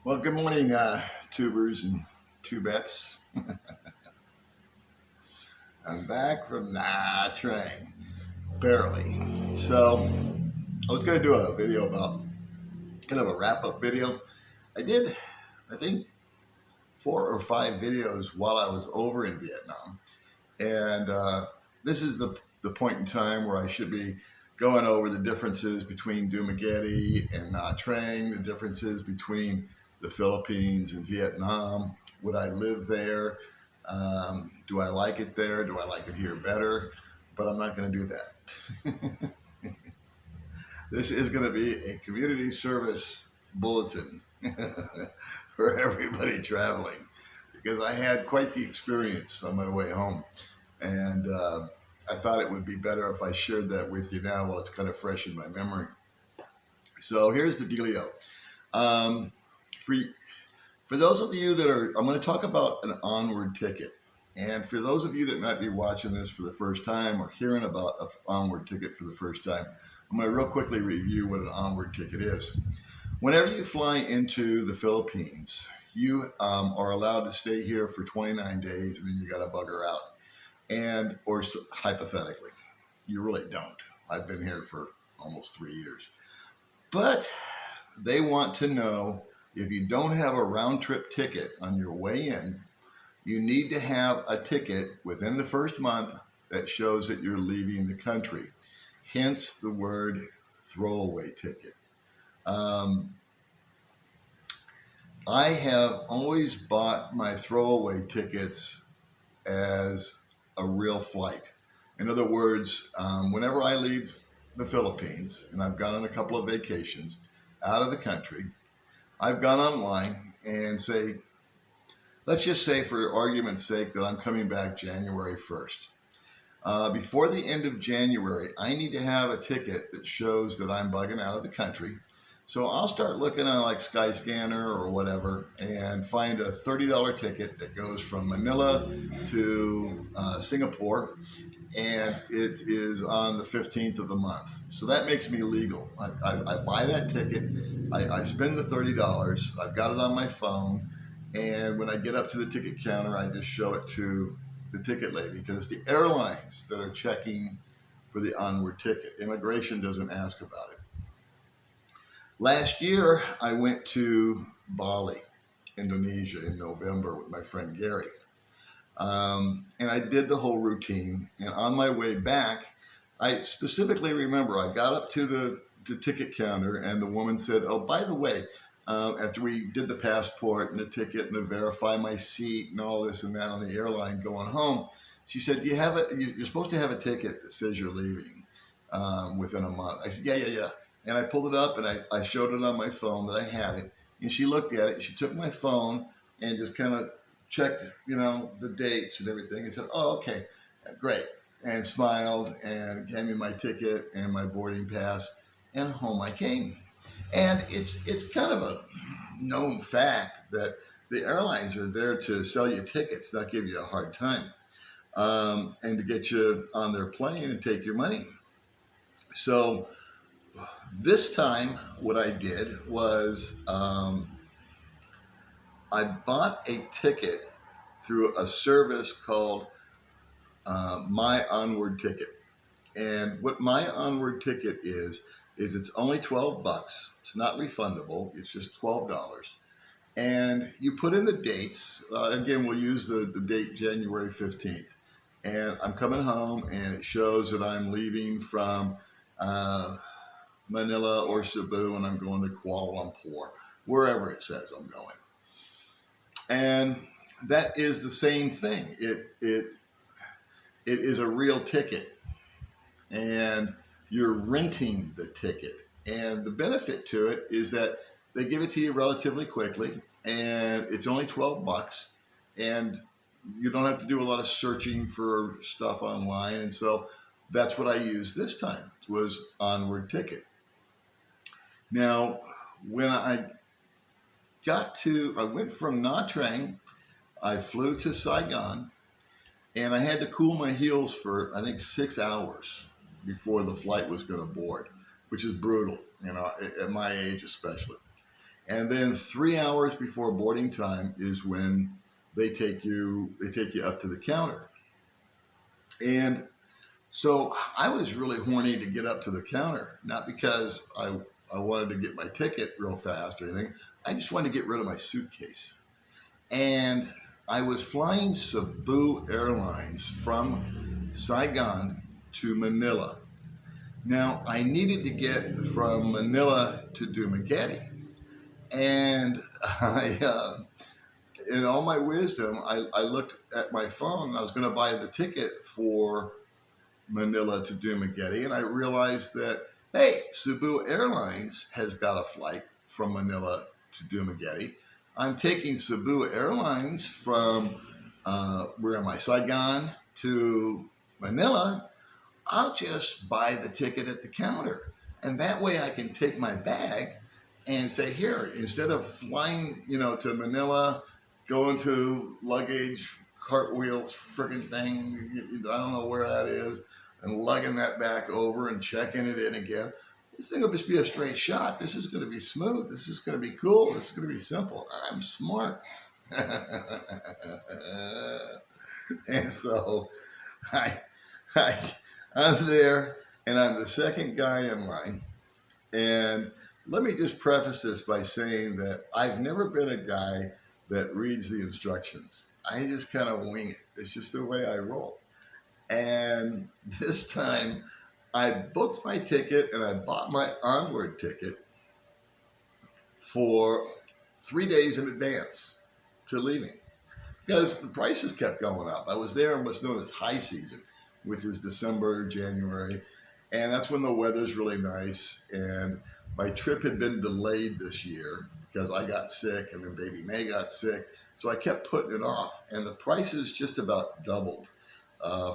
Well, good morning, tubers and tubettes. I'm back from train, barely. So I was going to do a video about kind of a wrap-up video. I did, I think, 4 or 5 videos while I was over in Vietnam, and this is the point in time where I should be going over the differences between Dumaguete and Nha Trang, the differences between the Philippines and Vietnam. Would I live there? Do I like it there? Do I like it here better? But I'm not going to do that. This is going to be a community service bulletin for everybody traveling because I had quite the experience on my way home. And I thought it would be better if I shared that with you now while it's kind of fresh in my memory. So here's the dealio. Um, for, for those of you that are, I'm going to talk about an onward ticket. And for those of you that might be watching this for the first time or hearing about an onward ticket for the first time, I'm going to real quickly review what an onward ticket is. Whenever you fly into the Philippines, you are allowed to stay here for 29 days and then you got to bugger out. And, or hypothetically, you really don't. I've been here for almost 3 years. But they want to know if you don't have a round trip ticket on your way in, you need to have a ticket within the first month that shows that you're leaving the country. Hence the word throwaway ticket. I have always bought my throwaway tickets as a real flight. In other words, whenever I leave the Philippines, and I've gone on a couple of vacations out of the country, I've gone online and say, let's just say for argument's sake that I'm coming back January 1st. Before the end of January, I need to have a ticket that shows that I'm bugging out of the country. So I'll start looking on like Skyscanner or whatever and find a $30 ticket that goes from Manila to Singapore, and it is on the 15th of the month. So that makes me legal. I buy that ticket, I spend the $30, I've got it on my phone, and when I get up to the ticket counter, I just show it to the ticket lady because it's the airlines that are checking for the onward ticket. Immigration doesn't ask about it. Last year, I went to Bali, Indonesia in November with my friend Gary. And I did the whole routine. And on my way back, I specifically remember I got up to the ticket counter and the woman said, oh, by the way, after we did the passport and the ticket and the verify my seat and all this and that on the airline going home, she said, you're supposed to have a ticket that says you're leaving within a month. I said, yeah. And I pulled it up and I showed it on my phone that I had it. And she looked at it. She took my phone and just kind of checked, the dates and everything and said, oh, okay, great. And smiled and gave me my ticket and my boarding pass. And home I came. And it's kind of a known fact that the airlines are there to sell you tickets, not give you a hard time, and to get you on their plane and take your money. So this time, what I did was I bought a ticket through a service called My Onward Ticket. And what My Onward Ticket is it's only $12. It's not refundable. It's just $12. And you put in the dates. Again, we'll use the date January 15th. And I'm coming home and it shows that I'm leaving from Manila or Cebu, and I'm going to Kuala Lumpur, wherever it says I'm going. And that is the same thing. It is a real ticket, and you're renting the ticket. And the benefit to it is that they give it to you relatively quickly, and it's only $12, and you don't have to do a lot of searching for stuff online. And so that's what I used this time, was Onward Ticket. Now, when I went from Nha Trang, I flew to Saigon, and I had to cool my heels for, I think, 6 hours before the flight was going to board, which is brutal, at my age especially. And then 3 hours before boarding time is when they take you up to the counter. And so I was really horny to get up to the counter, not because I wanted to get my ticket real fast or anything. I just wanted to get rid of my suitcase. And I was flying Cebu Airlines from Saigon to Manila. Now, I needed to get from Manila to Dumaguete. And in all my wisdom, I looked at my phone. I was going to buy the ticket for Manila to Dumaguete, and I realized that, hey, Cebu Airlines has got a flight from Manila to Dumaguete. I'm taking Cebu Airlines from, where am I, Saigon to Manila. I'll just buy the ticket at the counter. And that way I can take my bag and say, here, instead of flying, to Manila, going to luggage, cartwheels, freaking thing, I don't know where that is, and lugging that back over and checking it in again. This thing will just be a straight shot. This is going to be smooth. This is going to be cool. This is going to be simple. I'm smart. And so I'm there, and I'm the second guy in line. And let me just preface this by saying that I've never been a guy that reads the instructions. I just kind of wing it. It's just the way I roll. And this time, I booked my ticket and I bought my onward ticket for 3 days in advance to leaving, because the prices kept going up. I was there in what's known as high season, which is December, January, and that's when the weather's really nice. And my trip had been delayed this year because I got sick and then baby May got sick. So I kept putting it off, and the prices just about doubled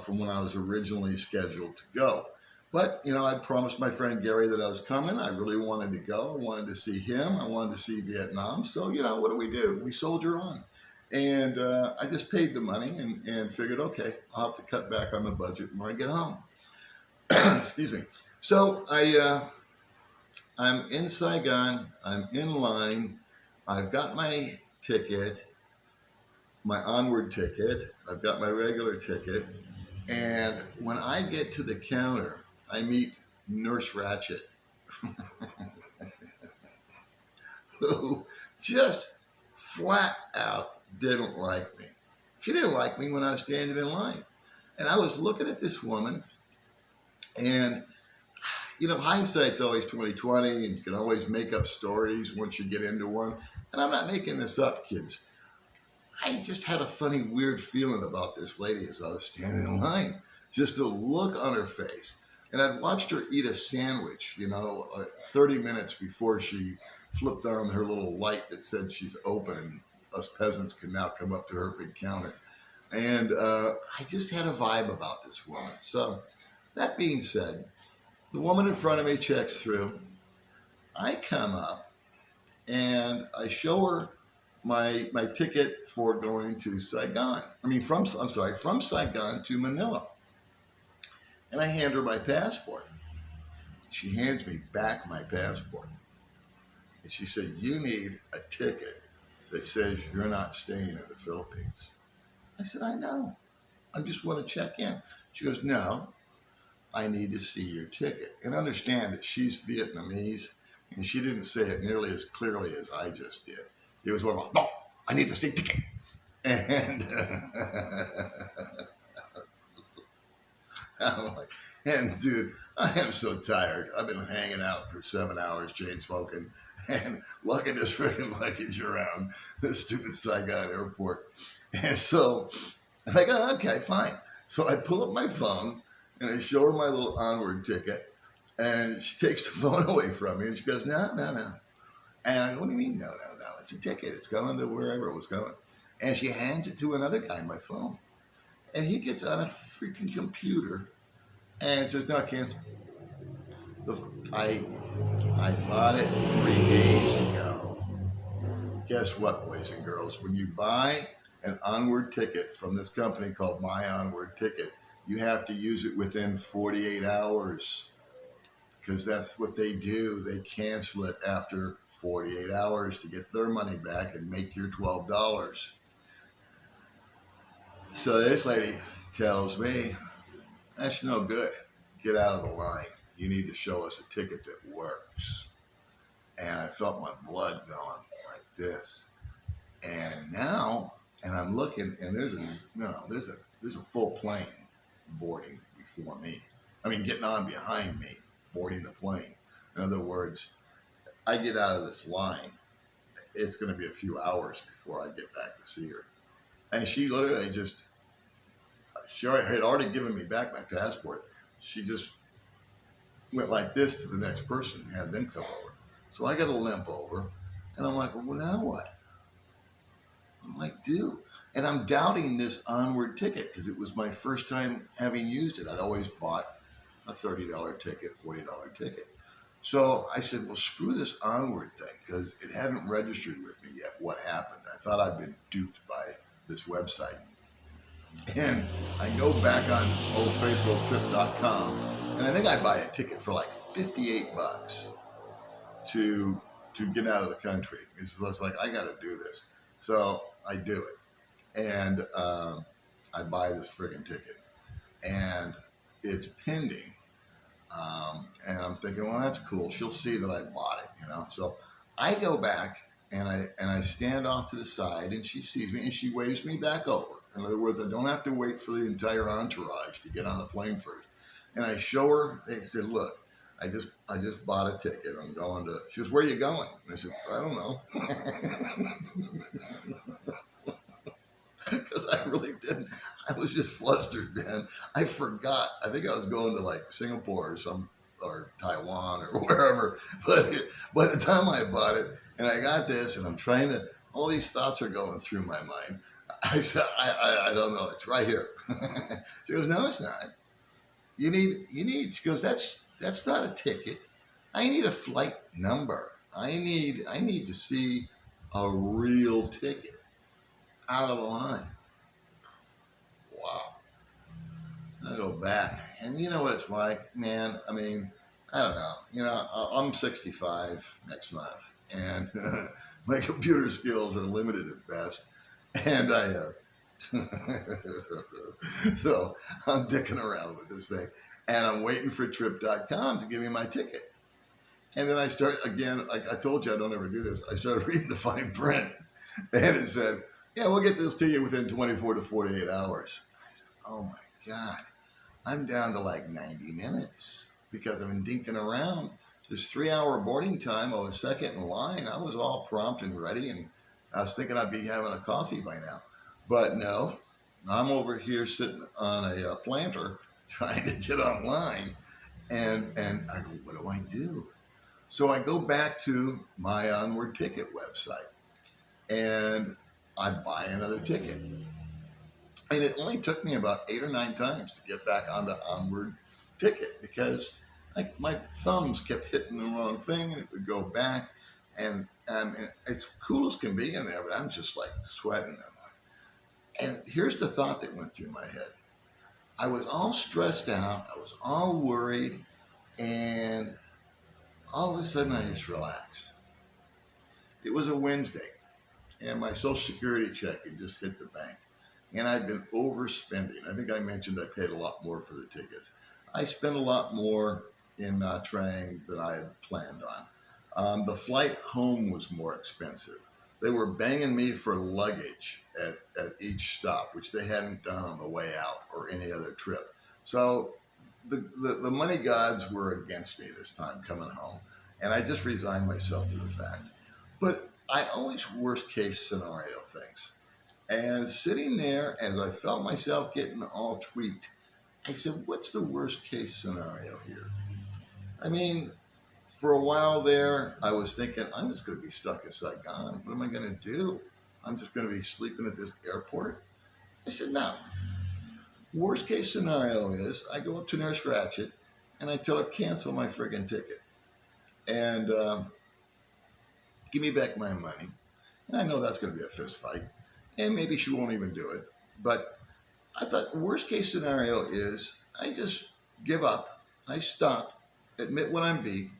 from when I was originally scheduled to go. But, I promised my friend Gary that I was coming. I really wanted to go. I wanted to see him. I wanted to see Vietnam. So, what do? We soldier on. And I just paid the money and figured, okay, I'll have to cut back on the budget when I get home. Excuse me. So I'm in Saigon. I'm in line. I've got my ticket, my onward ticket. I've got my regular ticket. And when I get to the counter, I meet Nurse Ratchet, who just flat out didn't like me. She didn't like me when I was standing in line. And I was looking at this woman, and, hindsight's always 20/20, and you can always make up stories once you get into one. And I'm not making this up, kids. I just had a funny, weird feeling about this lady as I was standing in line. Just the look on her face. And I'd watched her eat a sandwich, 30 minutes before she flipped on her little light that said she's open and us peasants can now come up to her big counter. And I just had a vibe about this woman. So that being said, the woman in front of me checks through. I come up and I show her my ticket for going to Saigon. From Saigon to Manila. And I hand her my passport. She hands me back my passport. And she said, you need a ticket that says you're not staying in the Philippines. I said, I know. I just want to check in. She goes, no, I need to see your ticket. And understand that she's Vietnamese, and she didn't say it nearly as clearly as I just did. It was more about, no, I need to see ticket. And I'm like, and dude, I am so tired. I've been hanging out for 7 hours, chain smoking, and lugging this freaking luggage around this stupid Saigon airport. And so I'm like, oh, okay, fine. So I pull up my phone and I show her my little onward ticket, and she takes the phone away from me and she goes, no. And I go, what do you mean, no? It's a ticket. It's going to wherever it was going. And she hands it to another guy on my phone. And he gets on a freaking computer and says, no, cancel. I bought it 3 days ago. Guess what, boys and girls? When you buy an onward ticket from this company called My Onward Ticket, you have to use it within 48 hours because that's what they do. They cancel it after 48 hours to get their money back and make your $12. So this lady tells me, that's no good. Get out of the line. You need to show us a ticket that works. And I felt my blood going like this. And now, and I'm looking, and there's a full plane boarding before me. I mean, getting on behind me, boarding the plane. In other words, I get out of this line. It's going to be a few hours before I get back to see her. And she literally she had already given me back my passport. She just went like this to the next person and had them come over. So I got a limp over, and I'm like, well, now what? What do I do? And I'm doubting this Onward ticket because it was my first time having used it. I'd always bought a $30 ticket, $40 ticket. So I said, well, screw this Onward thing because it hadn't registered with me yet. What happened? I thought I'd been duped by this website. And I go back on oldfaithfultrip.com, and I think I buy a ticket for like $58 to get out of the country. It's just like, I got to do this. So I do it. And I buy this friggin' ticket. And it's pending. And I'm thinking, well, that's cool. She'll see that I bought it, you know. So I go back and I stand off to the side, and she sees me and she waves me back over. In other words, I don't have to wait for the entire entourage to get on the plane first. And I show her. They said, look, I just bought a ticket. I'm going to. She goes, where are you going? And I said, I don't know. Because I really didn't. I was just flustered, man. I forgot. I think I was going to like Singapore or Taiwan or wherever. But by the time I bought it and I got this and I'm trying to, all these thoughts are going through my mind. I said, I don't know. It's right here. She goes, no, it's not. You need. She goes, that's not a ticket. I need a flight number. I need to see a real ticket out of the line. Wow. I go back, and you know what it's like, man. I mean, I don't know. You know, I'm 65 next month, and my computer skills are limited at best. And so I'm dicking around with this thing, and I'm waiting for trip.com to give me my ticket. And then I start again, like I told you, I don't ever do this. I started reading the fine print, and it said, yeah, we'll get this to you within 24 to 48 hours. I said, oh my God, I'm down to like 90 minutes because I've been dinking around. This 3-hour boarding time, I was second in line. I was all prompt and ready, and I was thinking I'd be having a coffee by now. But no, I'm over here sitting on a planter trying to get online. And I go, what do I do? So I go back to my Onward ticket website and I buy another ticket. And it only took me about 8 or 9 times to get back onto Onward ticket because like my thumbs kept hitting the wrong thing and it would go back. And it's cool as can be in there, but I'm just like sweating. And here's the thought that went through my head. I was all stressed out. I was all worried. And all of a sudden I just relaxed. It was a Wednesday and my Social Security check had just hit the bank. And I'd been overspending. I think I mentioned I paid a lot more for the tickets. I spent a lot more in Nha Trang than I had planned on. The flight home was more expensive. They were banging me for luggage at each stop, which they hadn't done on the way out or any other trip. So the money gods were against me this time coming home. And I just resigned myself to the fact. But I always worst case scenario things. And sitting there as I felt myself getting all tweaked, I said, what's the worst case scenario here? I mean, for a while there, I was thinking, I'm just going to be stuck in Saigon. What am I going to do? I'm just going to be sleeping at this airport? I said, no. Worst case scenario is I go up to Nurse Ratchet and I tell her, cancel my friggin' ticket. And give me back my money. And I know that's going to be a fist fight. And maybe she won't even do it. But I thought the worst case scenario is I just give up. I stop, admit when I'm beat,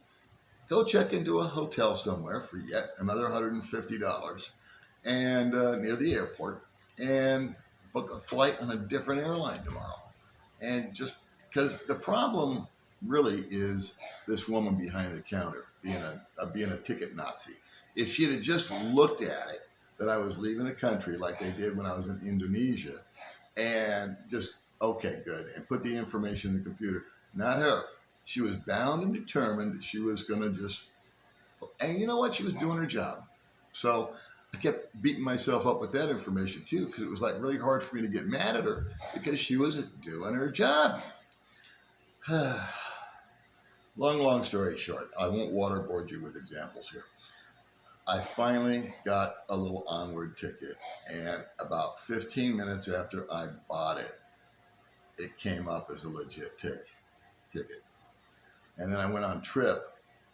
go check into a hotel somewhere for yet another $150 and near the airport, and book a flight on a different airline tomorrow. And just because the problem really is this woman behind the counter being a ticket Nazi. If she'd have just looked at it that I was leaving the country like they did when I was in Indonesia, and just, okay, good, and put the information in the computer. Not her. She was bound and determined that she was going to just, and you know what? She was doing her job. So I kept beating myself up with that information too, because it was like really hard for me to get mad at her because she was doing her job. Long story short, I won't waterboard you with examples here. I finally got a little onward ticket, and about 15 minutes after I bought it, it came up as a legit ticket. And then I went on Trip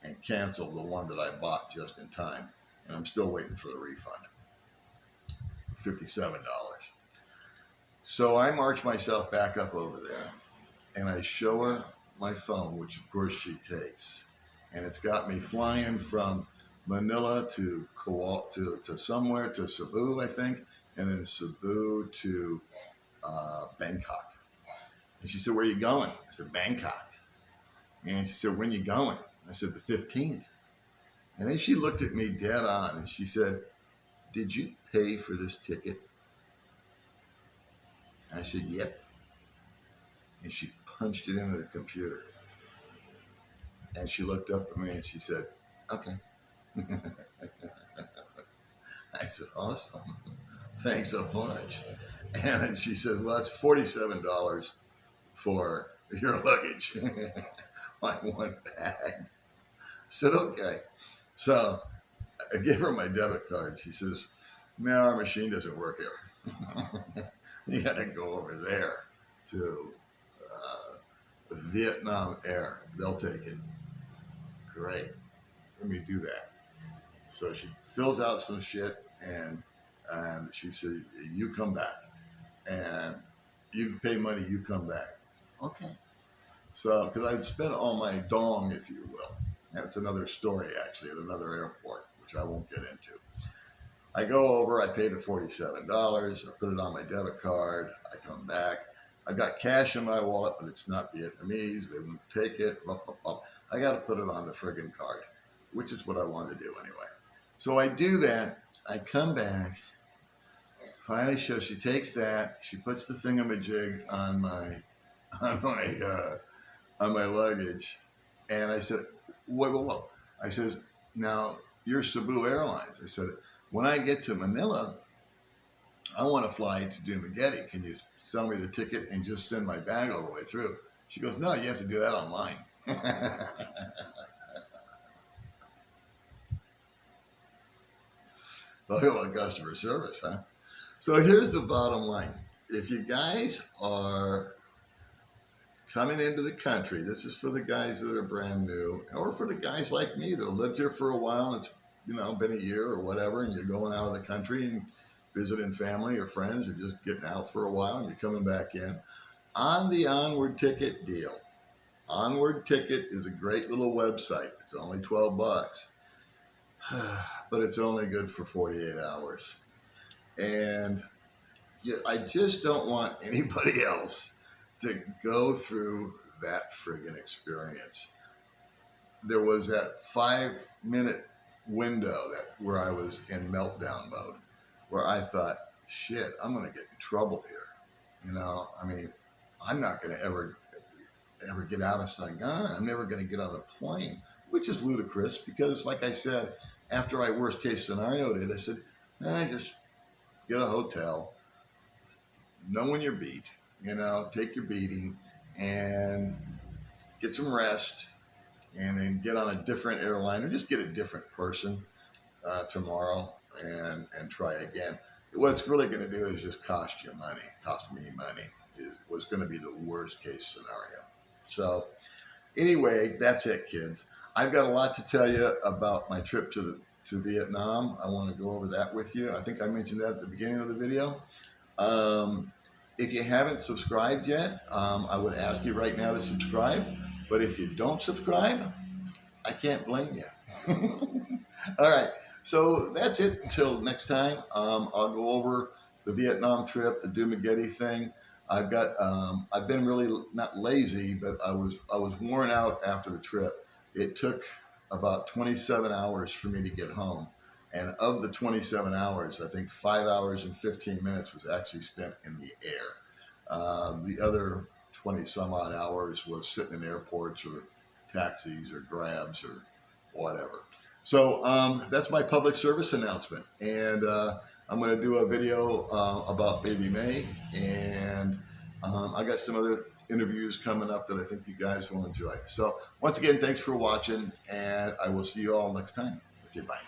and canceled the one that I bought just in time, and I'm still waiting for the refund, $57. So I march myself back up over there, and I show her my phone, which of course she takes, and it's got me flying from Manila to somewhere, to Cebu, I think, and then Cebu to Bangkok. And she said, "Where are you going?" I said, "Bangkok." And she said, "When are you going?" I said, "The 15th. And then she looked at me dead on and she said, "Did you pay for this ticket?" I said, "Yep." And she punched it into the computer. And she looked up at me and she said, "Okay." I said, "Awesome. Thanks a bunch." And then she said, "Well, it's $47 for your luggage." Like one bag. I said, "Okay." So I gave her my debit card. She says, "No, our machine doesn't work here. You got to go over there to Vietnam Air. They'll take it." Great. Let me do that. So she fills out some shit, and she said, "You come back. And you can pay money, you come back." Okay. So, because I'd spent all my dong, if you will. That's another story, actually, at another airport, which I won't get into. I go over, I paid the $47, I put it on my debit card, I come back. I've got cash in my wallet, but it's not Vietnamese, they won't take it, blah, blah, blah. I got to put it on the friggin' card, which is what I wanted to do anyway. So I do that, I come back, finally she takes that, she puts the thingamajig on my luggage, and I said, whoa. I says, "Now, you're Cebu Airlines." I said, "When I get to Manila, I want to fly to Dumaguete. Can you sell me the ticket and just send my bag all the way through?" She goes, "No, you have to do that online." Talk about customer service, huh? So here's the bottom line. If you guys are coming into the country, this is for the guys that are brand new, or for the guys like me that lived here for a while, and it's been a year or whatever, and you're going out of the country and visiting family or friends, or just getting out for a while and you're coming back in. On the Onward Ticket deal. Onward Ticket is a great little website. It's only $12, but it's only good for 48 hours. And I just don't want anybody else to go through that friggin' experience. There was that 5-minute window where I was in meltdown mode, where I thought, shit, I'm going to get in trouble here. I'm not going to ever get out of Saigon. I'm never going to get on a plane, which is ludicrous because, like I said, after I worst case scenario did, I said, just get a hotel, know when you're beat, take your beating and get some rest, and then get on a different airline or just get a different person tomorrow and try again. What it's really going to do is just cost me money. Was going to be the worst case scenario. So anyway, that's it, kids. I've got a lot to tell you about my trip to Vietnam. I want to go over that with you. I think I mentioned that at the beginning of the video. If you haven't subscribed yet, I would ask you right now to subscribe. But if you don't subscribe, I can't blame you. All right. So that's it until next time. I'll go over the Vietnam trip, the Dumageddon thing. I've been really not lazy, but I was worn out after the trip. It took about 27 hours for me to get home. And of the 27 hours, I think 5 hours and 15 minutes was actually spent in the air. The other 20 some odd hours was sitting in airports or taxis or grabs or whatever. So that's my public service announcement. And I'm going to do a video about Baby May. And I got some other interviews coming up that I think you guys will enjoy. So once again, thanks for watching. And I will see you all next time. Okay, bye.